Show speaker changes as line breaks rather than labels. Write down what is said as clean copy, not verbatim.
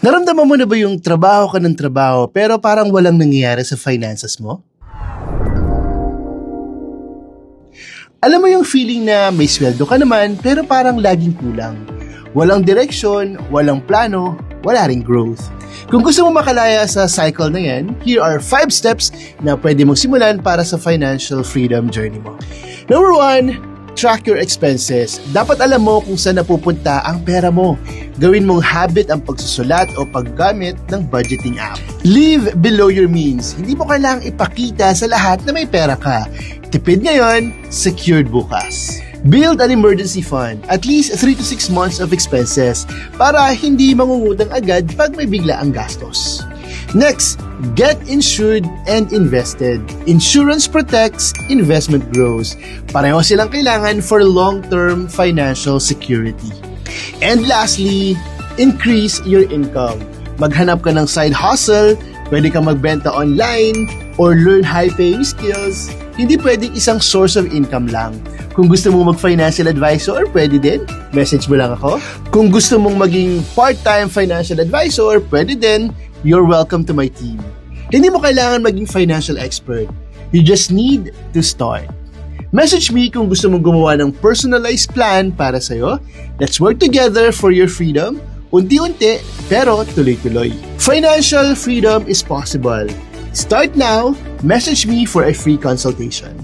Naramdaman mo na ba yung trabaho ka ng trabaho pero parang walang nangyayari sa finances mo? Alam mo yung feeling na may sweldo ka naman pero parang laging kulang. Walang direksyon, walang plano, wala ring growth. Kung gusto mo makalaya sa cycle na yan, here are 5 steps na pwede mong simulan para sa financial freedom journey mo. Number 1, track your expenses. Dapat alam mo kung saan napupunta ang pera mo. Gawin mong habit ang pagsusulat o paggamit ng budgeting app. Live below your means. Hindi mo kailangang ipakita sa lahat na may pera ka. Tipid ngayon, secured bukas. Build an emergency fund, at least 3 to 6 months of expenses para hindi mangungutang agad pag may bigla ang gastos. Next, get insured and invested. Insurance protects, investment grows. Pareho silang kailangan for long-term financial security. And lastly, increase your income. Maghanap ka ng side hustle, pwede kang magbenta online, or learn high-paying skills. Hindi pwedeng isang source of income lang. Kung gusto mong mag-financial advisor, pwede din. Message mo lang ako. Kung gusto mong maging part-time financial advisor, pwede din. You're welcome to my team. Hindi mo kailangan maging financial expert. You just need to start. Message me kung gusto mong gumawa ng personalized plan para sa'yo. Let's work together for your freedom. Unti-unti, pero tuloy-tuloy. Financial freedom is possible. Start now. Message me for a free consultation.